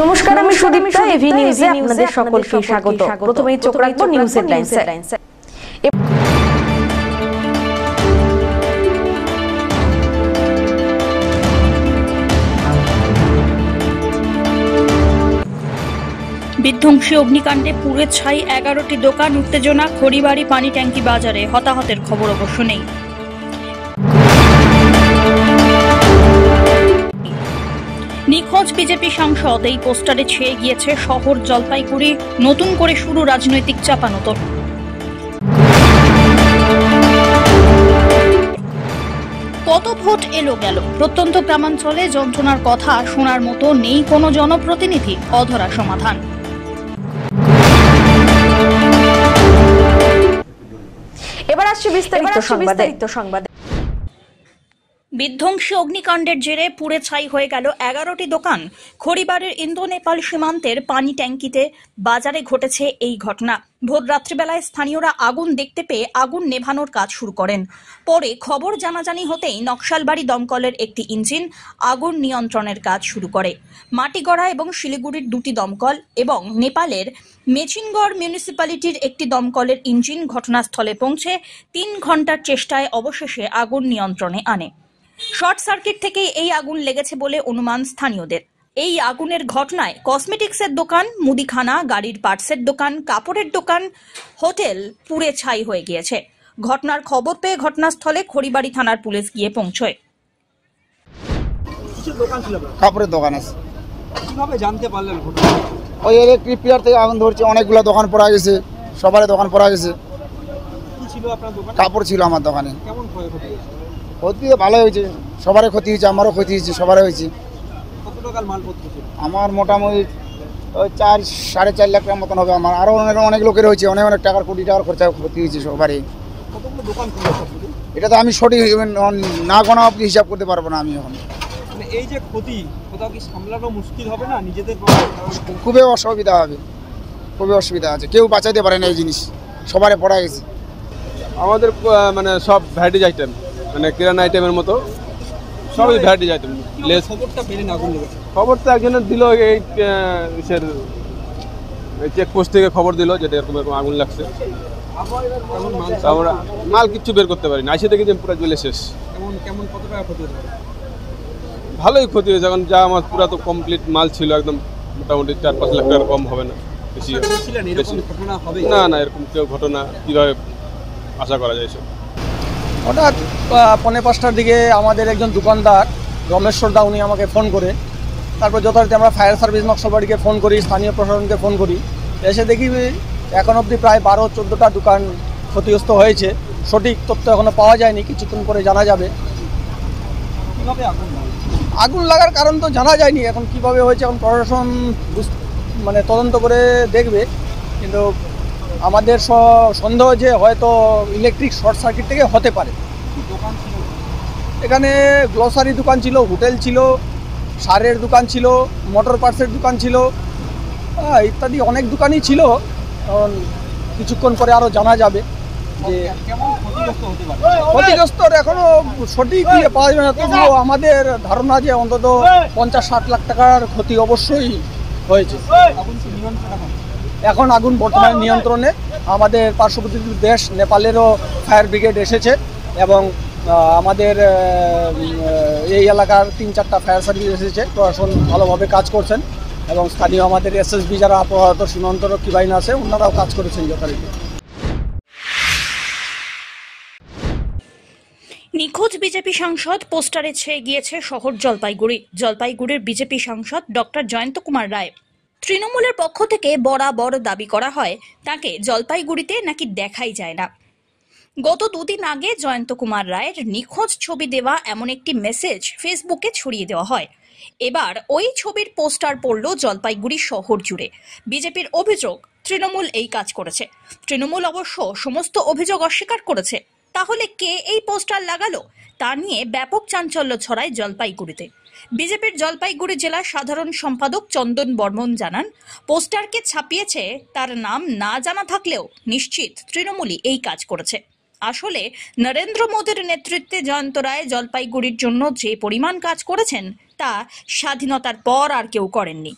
নমস্কার, আমি সুদীপ্তা। এভি নিউজে আপনাদের সকলকে স্বাগত। প্রথমেই চোখ রাখবো নিউজ হেডলাইনসে। বিধ্বংসী অগ্নিকাণ্ডে পুড়ে ছাই 11টি দোকান, উত্তেজনা খড়িবাড়ি পানি ট্যাঙ্কি বাজারে। হতাহতের খবর অবশ্য নেই। নিখোঁজ বিজেপি সাংসদ, এই পোস্টারে ছেয়ে গিয়েছে শহর জলপাইগুড়ি। নতুন করে শুরু রাজনৈতিক চাপানোতর। কত ভোট এলো গেল, প্রত্যন্ত গ্রামাঞ্চলে যন্ত্রণার কথা শোনার মতো নেই কোনো জনপ্রতিনিধি, অধরা সমাধান। এবার আসছে বিস্তারিত সংবাদ। বিধ্বংসী অগ্নিকাণ্ডের জেরে পুড়ে ছাই হয়ে গেল 11টি দোকান। খড়িবাড়ির ইন্দো নেপাল সীমান্তের পানি ট্যাঙ্কিতে বাজারে ঘটেছে এই ঘটনা। ভোর রাত্রিবেলায় স্থানীয়রা আগুন দেখতে পেয়ে আগুন নেভানোর কাজ শুরু করেন। পরে খবর জানাজানি হতেই নকশালবাড়ি দমকলের একটি ইঞ্জিন আগুন নিয়ন্ত্রণের কাজ শুরু করে। মাটিগড়া এবং শিলিগুড়ির 2টি দমকল এবং নেপালের মেচিনগড় মিউনিসিপ্যালিটির একটি দমকলের ইঞ্জিন ঘটনাস্থলে পৌঁছে 3 ঘন্টার চেষ্টায় অবশেষে আগুন নিয়ন্ত্রণে আনে। শর্ট সার্কিট থেকেই এই আগুন লেগেছে বলে অনুমান স্থানীয়দের। এই আগুনের ঘটনায় কসমেটিক্সের দোকান, মুদিখানা, গাড়ির পার্টসের দোকান, কাপড়ের দোকান, হোটেল পুড়ে ছাই হয়ে গিয়েছে। ঘটনার খবর পেয়ে ঘটনাস্থলে খড়িবাড়ি থানার পুলিশ গিয়ে পৌঁছয়। কাপড়ের দোকান আছে। কিভাবে জানতে পারলেন? ওই ইলেকট্রিক পিলার থেকে আগুন ধরছে, অনেকগুলো দোকান পড়া গেছে, সবারই দোকান পড়া গেছে। কি ছিল আপনার দোকানে? কাপড় ছিল আমার দোকানে। কেমন ক্ষয়ক্ষতি হয়েছে? ক্ষতি ভালো হয়েছে, সবারই ক্ষতি হয়েছে, আমারও ক্ষতি হয়েছে, সবারই হয়েছে। কত টাকার মালপত্র ছিল? আমার মোটামুটি ওই 4-4.5 লাখ টাকার মতন হবে। আমার আরও অনেক লোকের হয়েছে, অনেক টাকার, কোটি টাকার খরচা ক্ষতি হয়েছে সবারই। কতগুলো দোকান ছিল? এটা তো আমি সঠিক না গোনা অবধি হিসাব করতে পারবো না আমি এখন। মানে এই যে ক্ষতি, কোথাও কি সামলানো মুশকিল হবে না নিজেদের? খুবই অসুবিধা হবে, খুবই অসুবিধা আছে। কেউ বাঁচাইতে পারে না এই জিনিস, সবারই পড়া গেছে। আমাদের মানে সব ভ্যারাইটিজ আইটেম, মানে কিরানা আইটেমের মতো সবই ভ্যারাইটিজ আইটেম। খবরটা পেলেন আগুন লেগেছে? খবর তো একজনের দিল, এই চেকপোস্ট থেকে খবর দিল যে এরকম আগুন লাগছে। আমরা মাল কিচ্ছু বের করতে পারি না, আইসে থেকে পুরো জ্বলে শেষ। কেমন কত টাকা ক্ষতি হয়েছে? ভালোই ক্ষতি হয়েছে, এখন যা আমার পুরো তো কমপ্লিট মাল ছিল, একদম মোটামুটি 4-5 লাখ টাকার কম হবে না, বেশি। না এরকম কেউ ঘটনা কীভাবে আশা করা যায়? হঠাৎ 4:45টার দিকে আমাদের একজন দোকানদার রমেশ্বর দা, উনি আমাকে ফোন করে, তারপর যথারীতি আমরা ফায়ার সার্ভিস নকশালবাড়িকে ফোন করি, স্থানীয় প্রশাসনকে ফোন করি। এসে দেখি এখন অবধি প্রায় 12-14টা দোকান ক্ষতিগ্রস্ত হয়েছে। সঠিক তথ্য এখনও পাওয়া যায়নি, কিছুক্ষণ পরে জানা যাবে। আগুন লাগার কারণ তো জানা যায়নি, এখন কিভাবে হয়েছে এখন প্রশাসন মানে তদন্ত করে দেখবে। কিন্তু আমাদের সন্দেহ যে হয়তো ইলেকট্রিক শর্ট সার্কিট থেকে হতে পারে। এখানে গ্লোসারি দোকান ছিল, হোটেল ছিল, সারের দোকান ছিল, মোটর পার্টসের দোকান ছিল, ইত্যাদি অনেক দোকানই ছিল। কিছুক্ষণ পরে আরও জানা যাবে যে ক্ষতিগ্রস্ত এখনও সঠিক পাওয়া যাবে না। তবুও আমাদের ধারণা যে অন্তত 50-60 লাখ টাকার ক্ষতি অবশ্যই হয়েছে। এখন আগুন বর্তমানে নিয়ন্ত্রণে। আমাদের পার্শ্ববর্তী দেশ নেপালেরও ফায়ার ব্রিগেড এসেছে এবং আমাদের এই এলাকার 3-4টা ফায়ার সার্ভিস এসেছে। প্রশাসন ভালোভাবে কাজ করছেন এবং স্থানীয় আমাদের এসএসবি যারা আপাতত সীমান্তরক্ষী বাহিনী আছে, ওনারাও কাজ করেছেন যথারীতি। নিখোঁজ বিজেপি সাংসদ, পোস্টারে ছেয়ে গিয়েছে শহর জলপাইগুড়ি। জলপাইগুড়ির বিজেপি সাংসদ ডক্টর জয়ন্ত কুমার রায়। তৃণমূলের পক্ষ থেকে বরাবর দাবি করা হয় তাকে জলপাইগুড়িতে নাকি দেখাই যায় না। গত 2 দিন আগে জয়ন্ত কুমার রায়ের নিখোঁজ ছবি দেওয়া এমন একটি মেসেজ ফেসবুকে ছড়িয়ে দেওয়া হয়। এবার ওই ছবির পোস্টার পড়ল জলপাইগুড়ি শহর জুড়ে। বিজেপির অভিযোগ তৃণমূল এই কাজ করেছে। তৃণমূল অবশ্য সমস্ত অভিযোগ অস্বীকার করেছে। তাহলে কে এই পোস্টার লাগালো তা নিয়ে ব্যাপক চাঞ্চল্য ছড়ায় জলপাইগুড়িতে। বিজেপির জলপাইগুড়ি জেলা সাধারণ সম্পাদক চন্দন বর্মন জানান, পোস্টারকে ছাপিয়েছে তার নাম না জানা থাকলেও নিশ্চিত তৃণমূলই এই কাজ করেছে। আসলে নরেন্দ্র মোদীর নেতৃত্বে জয়ন্ত রায় জলপাইগুড়ির জন্য যে পরিমাণ কাজ করেছেন তা স্বাধীনতার পর আর কেউ করেননি।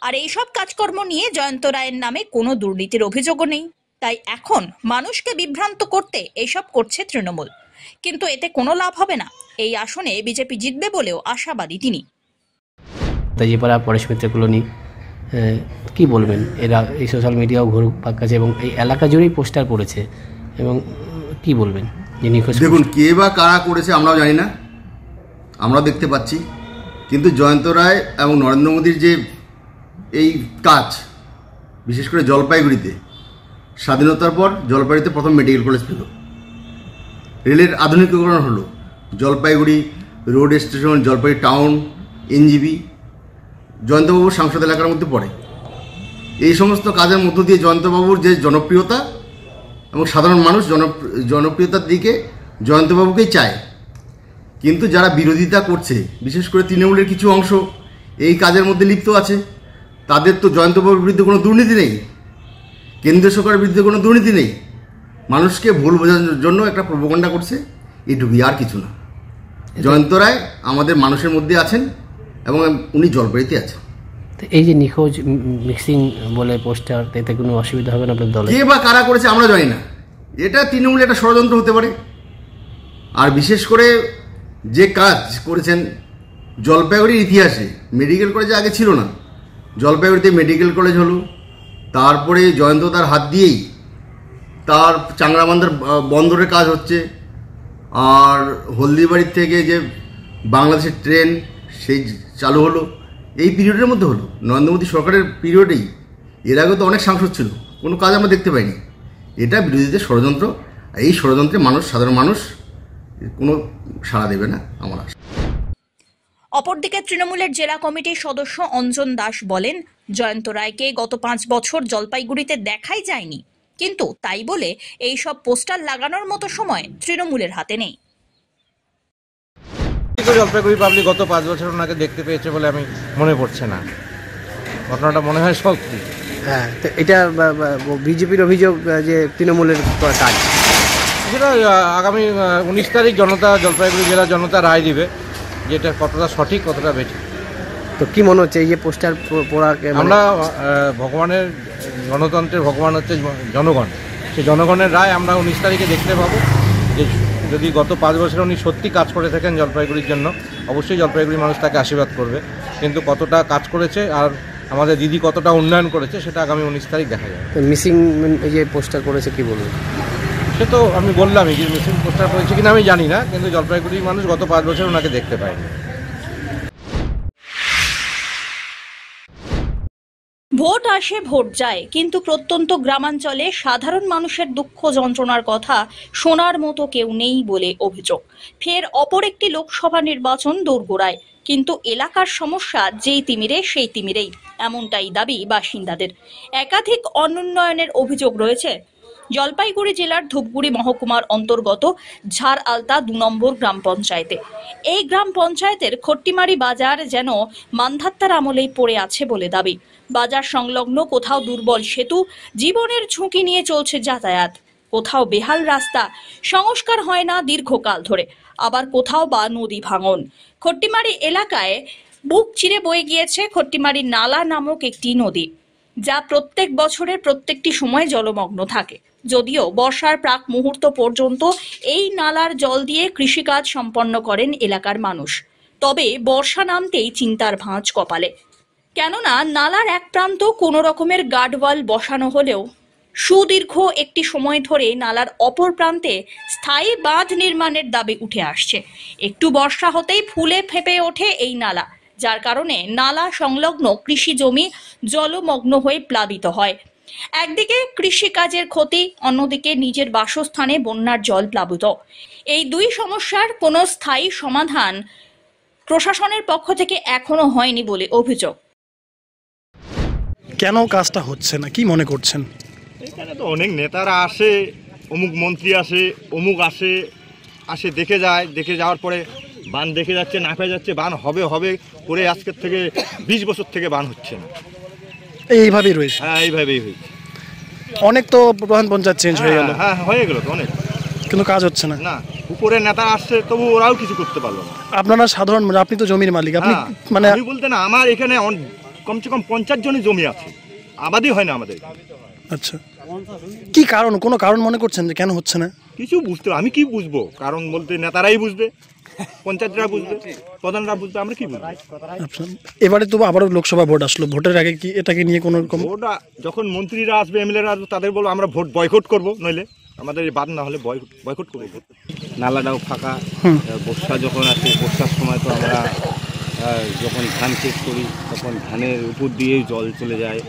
আর এইসব কাজকর্ম নিয়ে জয়ন্ত রায়ের নামে কোনো দুর্নীতির অভিযোগও নেই। তাই এখন মানুষকে বিভ্রান্ত করতে এইসব করছে তৃণমূল, কিন্তু এতে কোনো লাভ হবে না। এই আসনে বিজেপি জিতবে বলেও আশাবাদী তিনি। তাজিপাড়া পরেশ মিত্র কলোনি, কি বলবেন? এরা এই সোশ্যাল মিডিয়াও ঘুরুক কাছে এবং এই এলাকা জুড়েই পোস্টার পড়েছে, এবং কি বলবেন যে নিখোঁজ? দেখুন, কে বা কারা করেছে আমরাও জানি না, আমরা দেখতে পাচ্ছি, কিন্তু জয়ন্ত রায় এবং নরেন্দ্র মোদীর যে এই কাজ, বিশেষ করে জলপাইগুড়িতে স্বাধীনতার পর জলপাইগুড়িতে প্রথম মেডিকেল কলেজ পেল, রেলের আধুনিকীকরণ হলো, Jalpaiguri road station, Jalpaiguri town, NJP জয়ন্তবাবুর সাংসদ এলাকার মধ্যে পড়ে। এই সমস্ত কাজের মধ্য দিয়ে জয়ন্তবাবুর যে জনপ্রিয়তা এবং সাধারণ মানুষ জনপ্রিয়তার দিকে জয়ন্তবাবুকেই চায়। কিন্তু যারা বিরোধিতা করছে, বিশেষ করে তৃণমূলের কিছু অংশ এই কাজের মধ্যে লিপ্ত আছে, তাদের তো জয়ন্তবাবুর বিরুদ্ধে কোনো দুর্নীতি নেই, কেন্দ্রীয় সরকারের বিরুদ্ধে কোনো দুর্নীতি নেই, মানুষকে ভুল বোঝানোর জন্য একটা প্রোপাগান্ডা করছে, এটুকুই, আর কিছু না। জয়ন্ত রায় আমাদের মানুষের মধ্যে আছেন এবং উনি জলপাইগুড়িতে আছেন। এই যে নিখোঁজ মিক্সিং বলে পোস্টার, এতে কোনো অসুবিধা হবে না আপনার দলে? কে বা কারা করেছে আমরা জানি না, এটা তৃণমূলের একটা ষড়যন্ত্র হতে পারে। আর বিশেষ করে যে কাজ করেছেন জলপাইগুড়ির ইতিহাসে, মেডিকেল কলেজে আগে ছিল না, জলপাইগুড়িতে মেডিকেল কলেজ হলো, তারপরে জয়ন্ত তার হাত দিয়েই তার চাংরাবান্ধার বন্দরের কাজ হচ্ছে, আর হলদিবাড়ির থেকে যে বাংলাদেশের ট্রেন সেই চালু হলো, এই পিরিয়ডের মধ্যে হলো, নরেন্দ্র মোদী সরকারের পিরিয়ডেই। এর আগে তো অনেক সাংসদ ছিল, কোনো কাজ আমরা দেখতে পাইনি। এটা বিরোধীদের ষড়যন্ত্র, এই ষড়যন্ত্রে সাধারণ মানুষ কোনো সাড়া দেবে না আমার আশা। অপরদিকে তৃণমূলের জেলা কমিটির সদস্য অঞ্জন দাস বলেন, জয়ন্ত রায়কে গত 5 বছর জলপাইগুড়িতে দেখাই যায়নি, কিন্তু তাই বলে এই সব পোস্টার লাগানোর মতো সময় তৃণমূলের হাতে নেই। জলপাইগুড়ি পাবলিক গত 5 বছর ওনাকে দেখতে পেয়েছে বলে আমি মনে পড়ছে না, ঘটনাটা মনে হয় সত্যি। হ্যাঁ, তো এটা বিজেপির অভিযোগ যে তৃণমূলের কাজ, সেটা আগামী 19 তারিখ জলপাইগুড়ি জেলা জনতা রায় দিবে, যেটা কতটা সঠিক কতটা বেঠিক। তো কি মনে হচ্ছে এই যে পোস্টার পড়া? আমরা ভগবানের, গণতন্ত্রের ভগবান হচ্ছে জনগণ, সেই জনগণের রায় আমরা 19 তারিখে দেখতে পাবো। যে যদি গত 5 বছরে উনি সত্যি কাজ করে থাকেন জলপাইগুড়ির জন্য, অবশ্যই জলপাইগুড়ির মানুষ তাকে আশীর্বাদ করবে, কিন্তু কতটা কাজ করেছে আর আমাদের দিদি কতটা উন্নয়ন করেছে সেটা আগামী 19 তারিখ দেখা যাবে। মিসিং এই যে পোস্টার করেছে, কি বলবো? সে তো আমি বললামই যে মিসিং পোস্টার করেছে কিনা আমি জানি না, কিন্তু জলপাইগুড়ির মানুষ গত 5 বছর ওনাকে দেখতে পায়নি। ভোট আসে ভোট যায়, কিন্তু প্রত্যন্ত গ্রামাঞ্চলে সাধারণ মানুষের দুঃখ যন্ত্রণার কথা শোনার মতো কেউ নেই বলে অভিযোগ। ফের অপর একটি লোকসভা নির্বাচন দোরগোড়ায়, কিন্তু এলাকার সমস্যা যেই তিমিরে সেই তিমিরেই, এমনটাই দাবি বাসিন্দাদের। একাধিক অনুন্নয়নের অভিযোগ রয়েছে জলপাইগুড়ি জেলার ধূপগুড়ি মহকুমার অন্তর্গত ঝাড় আলতা 2 নম্বর গ্রাম পঞ্চায়েতে। এই গ্রাম পঞ্চায়েতের খট্টিমারি বাজার যেন মান্ধাত্তার আমলেই পড়ে আছে বলে দাবি। বাজার সংলগ্ন কোথাও দুর্বল সেতু, জীবনের ঝুঁকি নিয়ে চলছে যাতায়াত, কোথাও বেহাল রাস্তা, সংস্কার হয় না দীর্ঘকাল ধরে, আবার কোথাও বা নদী ভাঙন। খট্টিমারি এলাকায় বুক চিরে বয়ে গিয়েছে খট্টিমারি নালা নামক একটি নদী, যা প্রত্যেক বছরের প্রত্যেকটি সময় জলমগ্ন থাকে। যদিও বর্ষার প্রাক মুহূর্ত পর্যন্ত এই নালার জল দিয়ে কৃষিকাজ সম্পন্ন করেন এলাকার মানুষ, তবে বর্ষা নামতেই চিন্তার ভাঁজ কপালে। কেননা নালার এক প্রান্ত কোনো রকমের গার্ডওয়াল বসানো হলেও সুদীর্ঘ একটি সময় ধরে নালার অপর প্রান্তে স্থায়ী বাঁধ নির্মাণের দাবি উঠে আসছে। একটু বর্ষা হতেই ফুলে ফেঁপে ওঠে এই নালা, যার কারণে নালা সংলগ্ন কৃষি জমি জলমগ্ন হয়ে প্লাবিত হয়। একদিকে কৃষিকাজের ক্ষতি, অন্যদিকে নিজের বাসস্থানে বন্যার জল প্লাবিত। এই দুই সমস্যার কোনো স্থায়ী সমাধান প্রশাসনের পক্ষ থেকে এখনো হয়নি বলে অভিযোগ। কেন কাজটা হচ্ছে না, কি মনে করছেন? এখানে তো অনেক নেতারা আসে, অমুক মন্ত্রী আসে, অমুক আসে দেখে যায়, দেখে যাওয়ার পরে বান দেখে যাচ্ছে, না পেয়ে যাচ্ছে, বান হবে হবে করে আজকের থেকে 20 বছর থেকে বান হচ্ছে না। এইভাবেই রয়েছে? হ্যাঁ, এইভাবেই হয়েছে। অনেক তো প্রধান পঞ্চায়েত চেঞ্জ হয়ে গেল। হ্যাঁ, হয়ে গেল তো অনেক, কিন্তু কাজ হচ্ছে না। না, উপরে নেতা আসছে তবু ওরাও কিছু করতে পারলো না। আপনারা সাধারণ, আপনি তো জমির মালিক, আপনি মানে আমি বলতে না, আমার এখানে কমসে কম 50 জনের জমি আছে, আবাদই হয় না আমাদের। আচ্ছা, কি কারণ, কোনো কারণ মনে করছেন যে কেন হচ্ছে না? কিছু বুঝতে, আমি কি বুঝবো? কারণ বলতে নেতারাই বুঝবে, পঞ্চায়েতরা বুঝবে, প্রধানরা বুঝবে, আমরা কি বুঝবো? আচ্ছা, এবারে তো আবারও লোকসভা ভোট আসলো, ভোটের আগে কি এটাকে নিয়ে কোনো রকম? ভোট যখন মন্ত্রীরা আসবে, এমএলএরা আসবে, তাদের বলবো আমরা ভোট বয়কট করবো, নইলে আমাদের বাদ না হলে বয়কট করবো। নালাটাও ফাঁকা, বর্ষা যখন আসে, বর্ষার সময় তো আমরা যখন ধান চাষ করি তখন ধানের উপর দিয়েই জল চলে যায়।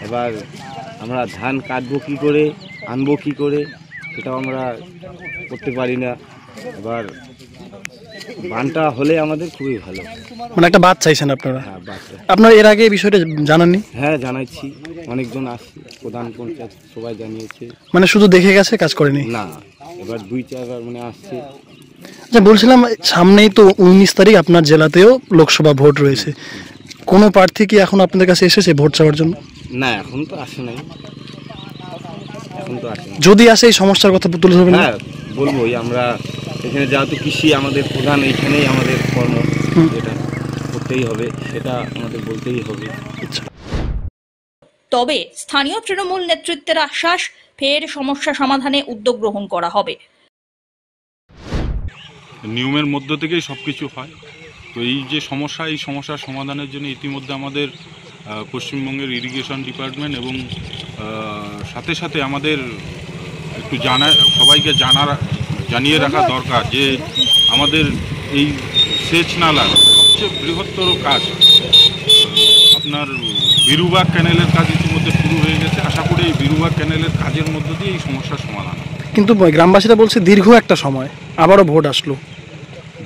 এবার আমরা ধান কাটবো কী করে, আনবো কী করে, সেটাও আমরা করতে পারি না। এবার বানটা হলে আমাদের খুবই ভালো। মানে একটা বাদ চাইছেন আপনারা? হ্যাঁ, বাদটা। আপনারা এর আগে এই বিষয়টা জানাননি? হ্যাঁ, জানাইছি, অনেকজন আসছে, প্রধান পঞ্চায়েত সবাই জানিয়েছে। মানে শুধু দেখে গেছে, কাজ করেনি? না, এবার 2-4 বার আসছে। আচ্ছা, বলছিলাম সামনেই তো 19 তারিখ আপনার জেলাতেও লোকসভা ভোট রয়েছে, কোনো প্রার্থী কি এখন আপনাদের কাছে এসেছে ভোট চাওয়ার জন্য? না, এখন তো আসে নাই, যদি আসে এই সমস্যার কথা তুলে ধরবেন? হ্যাঁ, বলবোই। আমরা এখানে যেহেতু কৃষি আমাদের প্রধান, এইখানেই আমাদের কর্ম, যেটা করতেই হবে সেটা আমাদের বলতেই হবে। তবে স্থানীয় তৃণমূল নেতৃত্বের আশ্বাস, ফের সমস্যা সমাধানে উদ্যোগ গ্রহণ করা হবে। নিয়মের মধ্য থেকেই সব কিছু হয়। তো এই যে সমস্যা, এই সমস্যার সমাধানের জন্য ইতিমধ্যে আমাদের পশ্চিমবঙ্গের ইরিগেশন ডিপার্টমেন্ট এবং সাথে সাথে আমাদের একটু সবাইকে জানিয়ে রাখা দরকার যে আমাদের এই সেচ নালার সবচেয়ে বৃহত্তর কাজ আপনার বিরুবাগ ক্যানেলের কাজ ইতিমধ্যে শুরু হয়ে গেছে। আশা করি এই বিরুবাগ ক্যানেলের কাজের মধ্য দিয়ে এই সমস্যার সমাধান। কিন্তু গ্রামবাসীরা বলছে দীর্ঘ একটা সময়, আবারও ভোট আসলো।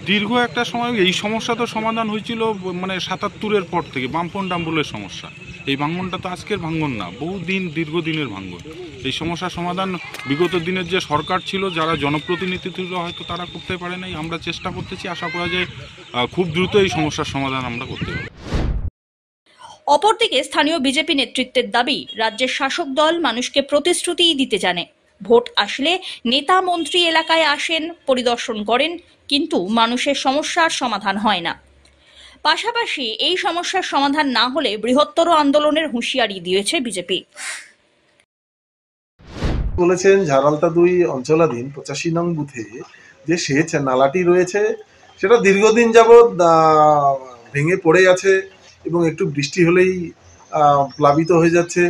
দীর্ঘ একটা সময় এই সমস্যা তো সমাধান হয়েছিল মানে 77-এর পর থেকে, বামপন ডাম্বলের সমস্যা। এই ভাঙ্গনটা তো আজকের ভাঙ্গন না, বহুদিন দীর্ঘদিনের ভাঙ্গন। এই সমস্যার সমাধান বিগত দিনের যে সরকার ছিল, যারা জনপ্রতিনিধি ছিল, হয়তো তারা করতে পারে নাই। আমরা চেষ্টা করতেছি, আশা করা যায় খুব দ্রুত এই সমস্যার সমাধান আমরা করতে পারব। অপরদিকে স্থানীয় বিজেপি নেতৃত্বের দাবি, রাজ্যের শাসক দল মানুষকে প্রতিশ্রুতি দিতে জানে। ভোট আসলে নেতা মন্ত্রী এলাকায় আসেন, পরিদর্শন করেন, কিন্তু মানুষের সমস্যার সমাধান হয় না। পাশাপাশি এই সমস্যার সমাধান না হলে বৃহত্তর আন্দোলনের হুঁশিয়ারি দিয়েছে বিজেপি। বলেছেন ঝাড়ালতা 2 অঞ্চলাধীন 85 নং বুথে যে সেচ নালাটি রয়েছে সেটা দীর্ঘদিন যাবৎ ভেঙে পড়ে আছে এবং একটু বৃষ্টি হলেই প্লাবিত হয়ে যাচ্ছে।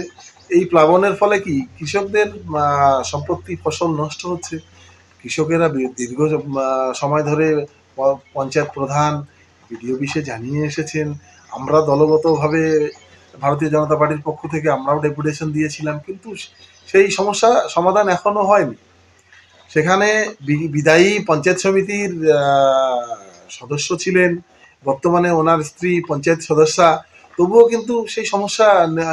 এই প্লাবনের ফলে কি কৃষকদের সম্পত্তি, ফসল নষ্ট হচ্ছে। কৃষকেরা দীর্ঘ সময় ধরে পঞ্চায়েত প্রধান, বিডিও অফিসে জানিয়ে এসেছেন। আমরা দলগতভাবে ভারতীয় জনতা পার্টির পক্ষ থেকে আমরাও ডেপুটেশন দিয়েছিলাম, কিন্তু সেই সমস্যা সমাধান এখনো হয়নি। সেখানে বিদায়ী পঞ্চায়েত সমিতির সদস্য ছিলেন, বর্তমানে ওনার স্ত্রী পঞ্চায়েত সদস্যা, তবুও কিন্তু সেই সমস্যা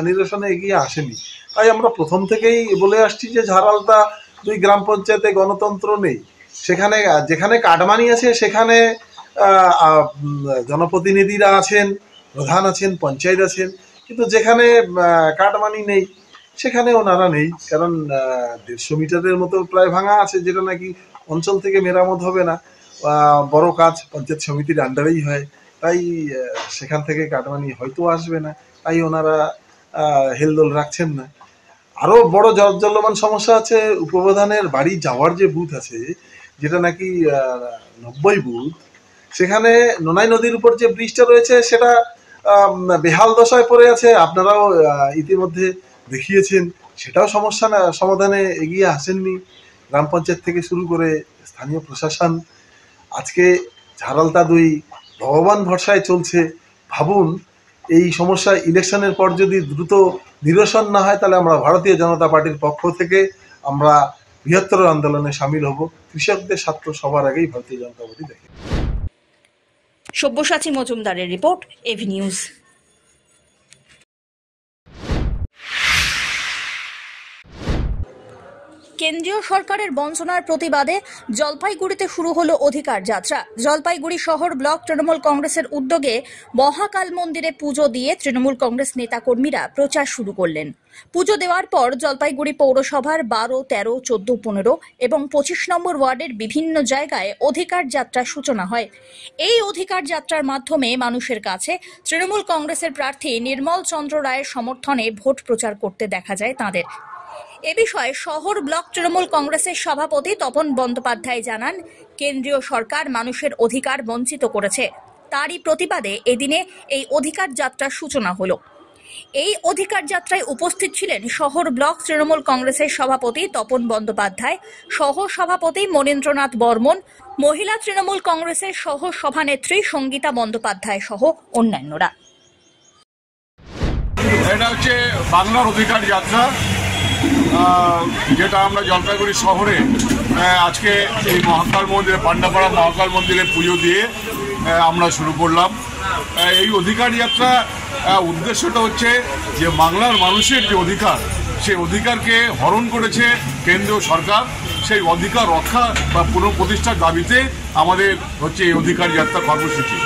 নিরসনে এগিয়ে আসেনি। তাই আমরা প্রথম থেকেই বলে আসছি যে ঝাড়ালতা 2 গ্রাম পঞ্চায়েতে গণতন্ত্র নেই। সেখানে যেখানে কাটমানি আছে সেখানে জনপ্রতিনিধিরা আছেন, প্রধান আছেন, পঞ্চায়েত আছেন, কিন্তু যেখানে কাটমানি নেই সেখানে ওনারা নেই। কারণ 150 মিটারের মতো প্রায় ভাঙা আছে, যেটা নাকি অঞ্চল থেকে মেরামত হবে না, বড় কাজ পঞ্চায়েত সমিতির আন্ডারেই হয়। তাই সেখান থেকে কাটমানি হয়তো আসবে না, তাই ওনারা হেলদোল রাখছেন না। আরও বড় জলমান সমস্যা আছে, উপপ্রধানের বাড়ি যাওয়ার যে বুথ আছে, যেটা নাকি 90 বুথ, সেখানে নোনাই নদীর উপর যে ব্রিজটা রয়েছে সেটা বেহাল দশায় পড়ে আছে। আপনারাও ইতিমধ্যে দেখিয়েছেন, সেটাও সমস্যা সমাধানে এগিয়ে আসেননি গ্রাম পঞ্চায়েত থেকে শুরু করে স্থানীয় প্রশাসন। আজকে ঝাড়ালতা 2 ভগবান ভরসায় চলছে। ভাবুন, এই সমস্যা ইলেকশনের পর যদি দ্রুত নিরসন না হয়, তাহলে আমরা ভারতীয় জনতা পার্টির পক্ষ থেকে আমরা বৃহত্তর আন্দোলনে সামিল হব। কৃষকদের স্বার্থ সবার আগেই ভারতীয় জনতা পার্টি দেখে। সব্যসাচী মজুমদারের রিপোর্ট, এভি নিউজ। কেন্দ্রীয় সরকারের বঞ্চনার প্রতিবাদে জলপাইগুড়িতে শুরু হলো অধিকার যাত্রা। জলপাইগুড়ি শহর ব্লক তৃণমূল কংগ্রেসের উদ্যোগে মহাকাল মন্দিরে পুজো দিয়ে তৃণমূল কংগ্রেস নেতাকর্মীরা প্রচার শুরু করলেন। পুজো দেওয়ার পর জলপাইগুড়ি পৌরসভার 12, 13, 14, 15 এবং 25 নম্বর ওয়ার্ডের বিভিন্ন জায়গায় অধিকার যাত্রার সূচনা হয়। এই অধিকার যাত্রার মাধ্যমে মানুষের কাছে তৃণমূল কংগ্রেসের প্রার্থী নির্মল চন্দ্র রায়ের সমর্থনে ভোট প্রচার করতে দেখা যায় তাঁদের। এ বিষয়ে শহর ব্লক তৃণমূল কংগ্রেসের সভাপতি তপন বন্দ্যোপাধ্যায় জানান, কেন্দ্রীয় সরকার মানুষের অধিকার বঞ্চিত করেছে। তারই প্রতিবাদে এদিনে এই অধিকার যাত্রার সূচনা হলো। এই অধিকার যাত্রায় উপস্থিত ছিলেন শহর ব্লক তৃণমূল কংগ্রেসের সভাপতি তপন বন্দ্যোপাধ্যায়, সহ সভাপতি মনীন্দ্রনাথ বর্মন, মহিলা তৃণমূল কংগ্রেসের সহ সভানেত্রী সঙ্গীতা বন্দ্যোপাধ্যায় সহ অন্যান্যরা। এটা হচ্ছে বাংলার অধিকার যাত্রা, যেটা আমরা জলপাইগুড়ি শহরে আজকে এই মহাকাল মন্দিরে, পান্ডাপাড়া মহাকাল মন্দিরে পুজো দিয়ে আমরা শুরু করলাম। এই অধিকার যাত্রা উদ্দেশ্যটা হচ্ছে যে বাংলার মানুষের যে অধিকার, সেই অধিকারকে হরণ করেছে কেন্দ্রীয় সরকার। সেই অধিকার রক্ষা বা পুনঃপ্রতিষ্ঠার দাবিতে আমাদের হচ্ছে এই অধিকার যাত্রা কর্মসূচি।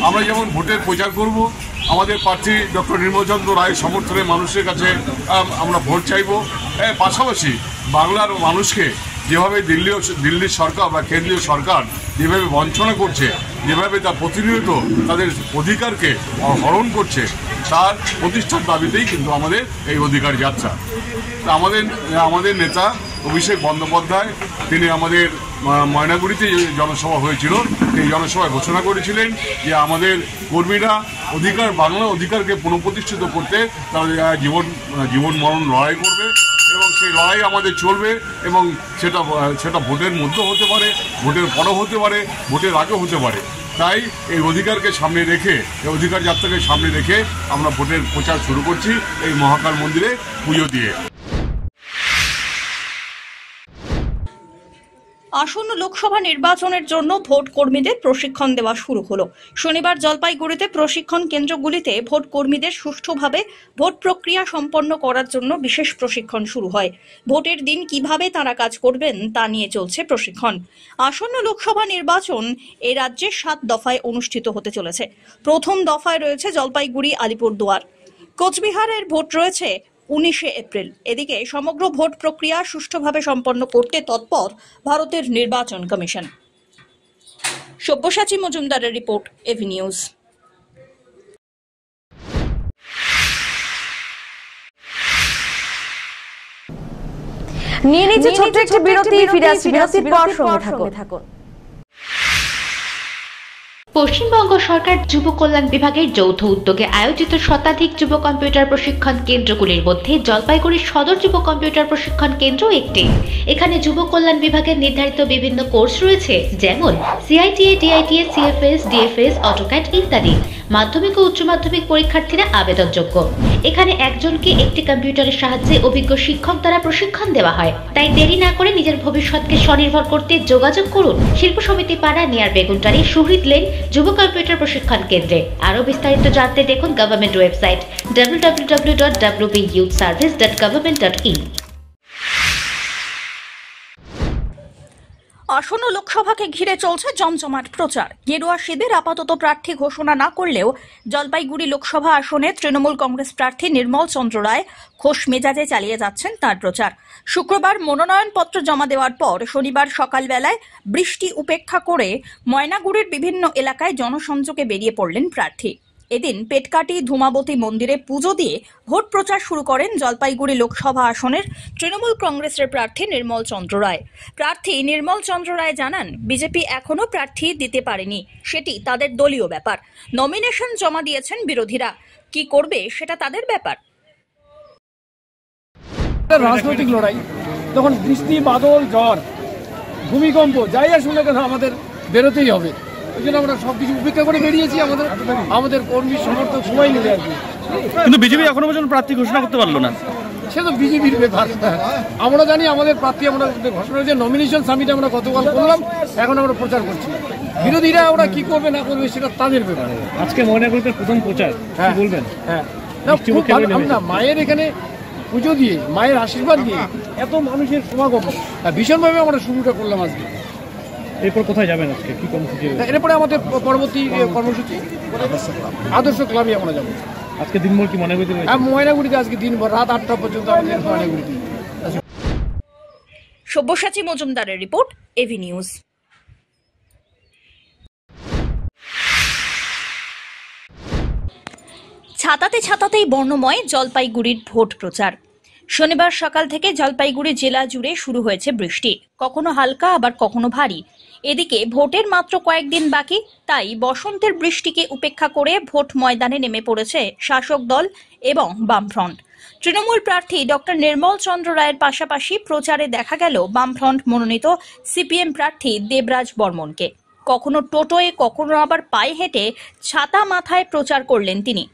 আমরা যেমন ভোটের প্রচার করব, আমাদের প্রার্থী ডক্টর নির্মল চন্দ্র রায়ের সমর্থনে মানুষের কাছে আমরা ভোট চাইব। পাশাপাশি বাংলার মানুষকে যেভাবে দিল্লির সরকার বা কেন্দ্রীয় সরকার যেভাবে বঞ্চনা করছে, যেভাবে তার প্রতিনিয়ত তাদের অধিকারকে হরণ করছে, তার প্রতিষ্ঠার দাবিতেই কিন্তু আমাদের এই অধিকার যাত্রা। আমাদের নেতা অভিষেক বন্দ্যোপাধ্যায়, তিনি আমাদের ময়নাগুড়িতে জনসভা হয়েছিল, এই জনসভায় ঘোষণা করেছিলেন যে আমাদের কর্মীরা বাংলা অধিকারকে পুনঃপ্রতিষ্ঠিত করতে তাদের জীবন মরণ লড়াই করবে এবং সেই লড়াই আমাদের চলবে এবং সেটা ভোটের মধ্যে হতে পারে, ভোটের পরও হতে পারে, ভোটের আগেও হতে পারে। তাই এই অধিকারকে সামনে রেখে, এই অধিকার যাত্রাকে সামনে রেখে আমরা ভোটের প্রচার শুরু করছি এই মহাকাল মন্দিরে পুজো দিয়ে। আসন্ন লোকসভা নির্বাচনের জন্য ভোট কর্মীদের প্রশিক্ষণ দেওয়া শুরু হলো। শনিবার জলপাইগুড়িতে প্রশিক্ষণ কেন্দ্রগুলিতে ভোট কর্মীদের সুষ্ঠুভাবে ভোট প্রক্রিয়া সম্পন্ন করার জন্য বিশেষ প্রশিক্ষণ শুরু হয়। ভোটের দিন কিভাবে তারা কাজ করবেন তা নিয়ে চলছে প্রশিক্ষণ। আসন্ন লোকসভা নির্বাচন এ রাজ্যে 7 দফায় অনুষ্ঠিত হতে চলেছে। প্রথম দফায় রয়েছে জলপাইগুড়ি, আলিপুরদুয়ার। কোচবিহারের ভোট রয়েছে 19 এপ্রিল। এদিকে সমগ্র ভোট প্রক্রিয়া সুষ্ঠুভাবে সম্পন্ন করতে তৎপর ভারতের নির্বাচন কমিশন। সব্যসাচী মজুমদারের রিপোর্ট, এভি নিউজ। নিয়ে নিচ্ছে ছোট্ট একটি বিরতি, ফিরে আসছি বিরতির পর, সঙ্গে থাকুন। পশ্চিমবঙ্গ সরকার যুব কল্যাণ বিভাগের যৌথ উদ্যোগে আয়োজিত শতাধিক যুব কম্পিউটার প্রশিক্ষণ কেন্দ্রগুলির মধ্যে জলপাইগুড়ি সদর যুব কম্পিউটার প্রশিক্ষণ কেন্দ্র একটি। এখানে যুব কল্যাণ বিভাগের নির্ধারিত বিভিন্ন কোর্স রয়েছে, যেমন সিআইটিএ, ডিআইটিএ, সিএফএস, ডিএফএস, অটোক্যাড ইত্যাদি। মাধ্যমিক ও উচ্চ মাধ্যমিক পরীক্ষার্থীরা আবেদনযোগ্য। এখানে একজনকে একটি কম্পিউটারের সাহায্যে অভিজ্ঞ শিক্ষক দ্বারা প্রশিক্ষণ দেওয়া হয়। তাই দেরি না করে নিজের ভবিষ্যৎকে স্বনির্ভর করতে যোগাযোগ করুন শিল্প সমিতি পাড়া, নিয়ার বেগুনটারি, শহীদ লেন যুব কম্পিউটার প্রশিক্ষণ কেন্দ্রে। আরও বিস্তারিত জানতে দেখুন গভর্নমেন্ট ওয়েবসাইট www.wbyouthservice.government.in। আসন্ন লোকসভাকে ঘিরে চলছে জমজমাট প্রচার। গেরুয়া শিবির আপাতত প্রার্থী ঘোষণা না করলেও জলপাইগুড়ি লোকসভা আসনে তৃণমূল কংগ্রেস প্রার্থী নির্মল চন্দ্র রায় খোশ মেজাজে চালিয়ে যাচ্ছেন তার প্রচার। শুক্রবার মনোনয়নপত্র জমা দেওয়ার পর শনিবার সকালবেলায় বৃষ্টি উপেক্ষা করে ময়নাগুড়ির বিভিন্ন এলাকায় জনসংযোগে বেরিয়ে পড়লেন প্রার্থী। এদিন পেটকাটি ধূমাবতী মন্দিরে পুজো দিয়ে ভোট প্রচার শুরু করেন জলপাইগুড়ি লোকসভা আসনের তৃণমূল কংগ্রেসের প্রার্থী নির্মল চন্দ্র রায়। প্রার্থী নির্মল চন্দ্র রায় জানান, বিজেপি এখনো প্রার্থী দিতে পারেনি, সেটি তাদের দলীয় ব্যাপার। নমিনেশন জমা দিয়েছেন বিরোধীরা, কি করবে সেটা তাদের ব্যাপার। রাজনৈতিক লড়াই, তখন বৃষ্টি, বাদল, ঝড়, ভূমিকম্প যাই আসুন না কেন আমাদের বেরোতেই হবে। ওই জন্য আমরা সবকিছু উপেক্ষা করে বেরিয়েছি। আমাদের কর্মী সমর্থক সবাই মিলে আর কি। কিন্তু বিজেপি এখনো পর্যন্ত প্রার্থী ঘোষণা করতে পারলো না। সে তো বিজেপির ব্যাপার। আমরা জানি আমাদের প্রার্থী আমরা ঘোষণা করেছি। নমিনেশন সামিট আমরা গতকাল করলাম, এখন আমরা প্রচার করছি। বিরোধীরা ওরা কি করবে না করবে সেটা তাদের ব্যাপার। আজকে ময়নাগুড়িতে প্রথম প্রচার, কি বলবেন? হ্যাঁ, না মায়ের এখানে পুজো দিয়ে মায়ের আশীর্বাদ দিয়ে এত মানুষের সমাগম ভীষণভাবে আমরা শুরুটা করলাম আজকে। এরপর কোথায় যাবেন আজকে, কি কর্মসূচি? এরপরে আমাদের পরবর্তী কর্মসূচি আদর্শ ক্লাবে আমরা যাবো। আজকে দিনভর কি ময়নাগুড়িতে? হ্যাঁ, ময়নাগুড়িতে আজকে দিনভর রাত 8টা পর্যন্ত আমাদের ময়নাগুড়িতে। সব্যসাচী মজুমদারের রিপোর্ট, এভি নিউজ। ছাতাতে ছাতাতেই বর্ণময় জলপাইগুড়ির ভোট প্রচার। শনিবার সকাল থেকে জলপাইগুড়ি জেলা জুড়ে শুরু হয়েছে বৃষ্টি, কখনো হালকা আবার কখনো ভারী। এদিকে ভোটের মাত্র কয়েকদিন বাকি, তাই বসন্তের বৃষ্টিকে উপেক্ষা করে ভোট ময়দানে নেমে পড়েছে শাসক দল এবং বামফ্রন্ট। তৃণমূল প্রার্থী ডক্টর নির্মল চন্দ্র রায়ের পাশাপাশি প্রচারে দেখা গেল বামফ্রন্ট মনোনীত সিপিএম প্রার্থী দেবরাজ বর্মনকে। কখনো টোটোয়, কখনো আবার পায়ে হেঁটে ছাতা মাথায় প্রচার করলেন তিনি।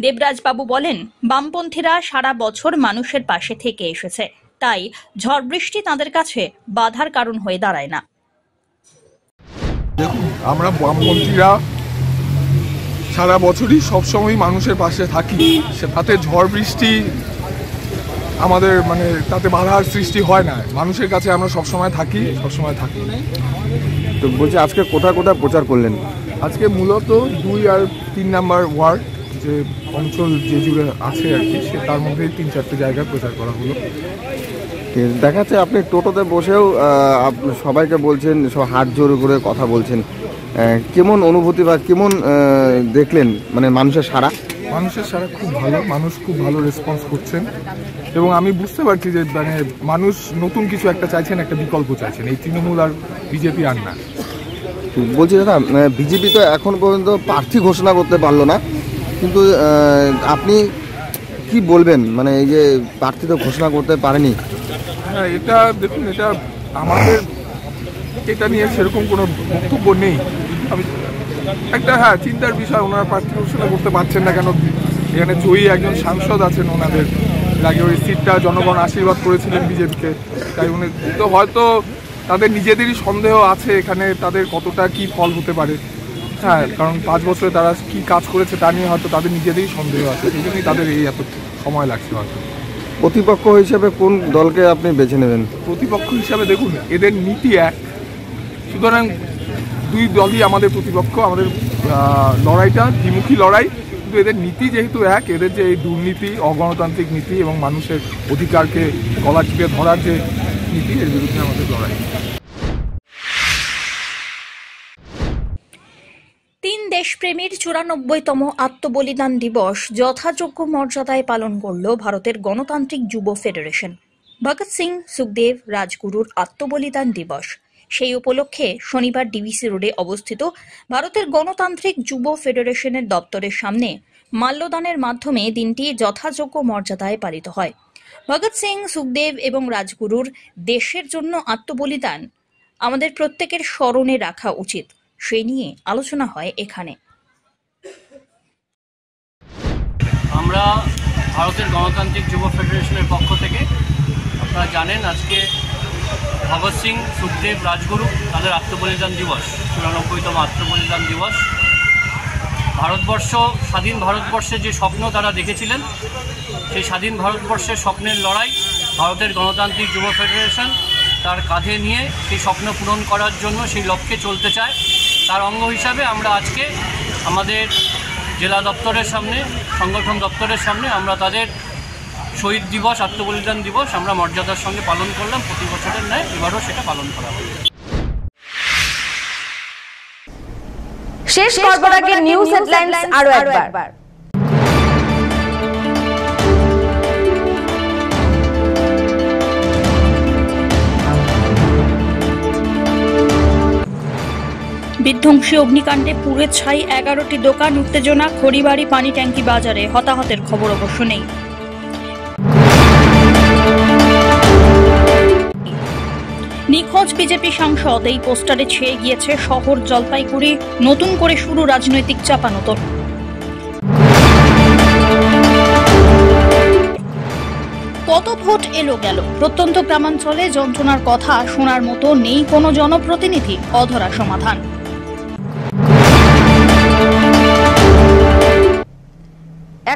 দেবরাজ বাবু বলেন, বামপন্থীরা সারা বছর মানুষের পাশে থেকে এসেছে, তাই ঝড় বৃষ্টি তাদের কাছে বাধার কারণ হয়ে দাঁড়ায় না। দেখুন, আমরা বামপন্থীরা সারা বছরই সবসময় মানুষের পাশে থাকি, তাতে ঝড় বৃষ্টি আমাদের তাতে বাধার সৃষ্টি হয় না। মানুষের কাছে আমরা সবসময় থাকি। তো বলছি, আজকে কোথায় কোথায় প্রচার করলেন? আজকে মূলত 2 আর 3 নাম্বার ওয়ার্ড যে অঞ্চল যে জুড়ে আছে আর কি, তার মধ্যে 3-4টে জায়গায় প্রচার করা হলো। দেখা যাচ্ছে আপনি টোটোতে বসেও সবাইকে বলছেন, সব হাত জোর করে কথা বলছেন। কেমন অনুভূতি বা কেমন দেখলেন মানুষের সাড়া? মানুষের সাড়া খুব ভালো, মানুষ খুব ভালো রেসপন্স করছেন এবং আমি বুঝতে পারছি যে মানুষ নতুন কিছু একটা চাইছেন, একটা বিকল্প চাইছেন, এই তৃণমূল আর বিজেপি আর না। বলছি দাদা, বিজেপি তো এখন পর্যন্ত প্রার্থী ঘোষণা করতে পারলো না, কিন্তু আপনি কি বলবেন এই যে প্রার্থী তো ঘোষণা করতে পারেনি? হ্যাঁ, এটা দেখুন, এটা আমাদের এটা নিয়ে সেরকম কোনো বক্তব্য নেই। আমি একটা চিন্তার বিষয়, ওনারা প্রার্থী ঘোষণা করতে পারছেন না কেন? এখানে জয়ী একজন সাংসদ আছেন, ওনাদের আগে ওই সিটটা জনগণ আশীর্বাদ করেছিলেন বিজেপিকে, তাই উনি তো হয়তো তাদের নিজেদেরই সন্দেহ আছে এখানে তাদের কতটা কি ফল হতে পারে। হ্যাঁ, কারণ 5 বছরে তারা কি কাজ করেছে তা নিয়ে হয়তো তাদের নিজেদেরই সন্দেহ আছে, সেই জন্যই তাদের এই এত সময় লাগছে হয়তো। প্রতিপক্ষ হিসেবে কোন দলকে আপনি বেছে নেবেন? প্রতিপক্ষ হিসাবে দেখুন, এদের নীতি এক, সুতরাং 2 দলই আমাদের প্রতিপক্ষ। আমাদের লড়াইটা দ্বিমুখী লড়াই, কিন্তু এদের নীতি যেহেতু এক, এদের যে এই দুর্নীতি, অগণতান্ত্রিক নীতি এবং মানুষের অধিকারকে গলা টিপে ধরার যে নীতি, এর বিরুদ্ধে আমাদের লড়াই। 3 দেশপ্রেমীর 94তম আত্মবলিদান দিবস যথাযোগ্য মর্যাদায় পালন করল ভারতের গণতান্ত্রিক যুব ফেডারেশন। ভগৎ সিং, সুখদেব, রাজগুরুর আত্মবলিদান দিবস। সেই উপলক্ষে শনিবার ডিভিসি রোডে অবস্থিত ভারতের গণতান্ত্রিক যুব ফেডারেশনের দপ্তরের সামনে মাল্যদানের মাধ্যমে দিনটি যথাযোগ্য মর্যাদায় পালিত হয়। ভগৎ সিং, সুখদেব এবং রাজগুরুর দেশের জন্য আত্মবলিদান আমাদের প্রত্যেকের স্মরণে রাখা উচিত, সেই নিয়ে আলোচনা হয় এখানে। আমরা ভারতের গণতান্ত্রিক যুব ফেডারেশনের পক্ষ থেকে, আপনারা জানেন, আজকে ভগৎ সিং, সুখদেব, রাজগুরু তাদের আত্মবলিদান দিবস, 94তম আত্মবলিদান দিবস। ভারতবর্ষ, স্বাধীন ভারতবর্ষের যে স্বপ্ন তারা দেখেছিলেন, সেই স্বাধীন ভারতবর্ষের স্বপ্নের লড়াই ভারতের গণতান্ত্রিক যুব ফেডারেশন তার কাঁধে নিয়ে সেই স্বপ্ন পূরণ করার জন্য সেই লক্ষ্যে চলতে চায়। তার অঙ্গ হিসাবে আমরা আজকে আমাদের জেলা দপ্তরের সামনে, সংগঠন দপ্তরের সামনে আমরা তাদের শহীদ দিবস, আত্মবলিদান দিবস আমরা মর্যাদার সঙ্গে পালন করলাম। প্রতি বছরের ন্যায় এবারও সেটা পালন করা হবে। শেষ করবার আগে নিউজ হেডলাইন্স আরো একবার। বিধ্বংসী অগ্নিকাণ্ডে পুড়ে ছাই 11টি দোকান, উত্তেজনা খড়িবাড়ি পানি ট্যাঙ্কি বাজারে, হতাহতের খবর অবশ্য নেই। নিখোঁজ বিজেপি সাংসদ, এই পোস্টারে ছেয়ে গিয়েছে শহর জলপাইগুড়ি, নতুন করে শুরু রাজনৈতিক চাপানোতর। কত ভোট এলো গেল, প্রত্যন্ত গ্রামাঞ্চলে যন্ত্রণার কথা শোনার মতো নেই কোনো জনপ্রতিনিধি, অধরা সমাধান।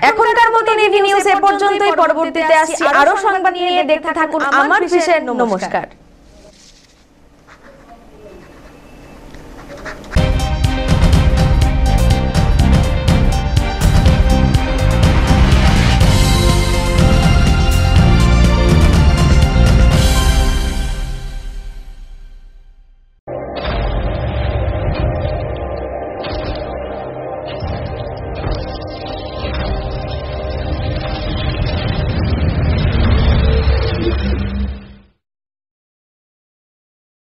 এখনকার মতো এভি নিউজ এ পর্যন্তই। পরবর্তীতে আসছি আরো সংবাদ নিয়ে। দেখতে থাকুন আমার বিশেষ। নমস্কার।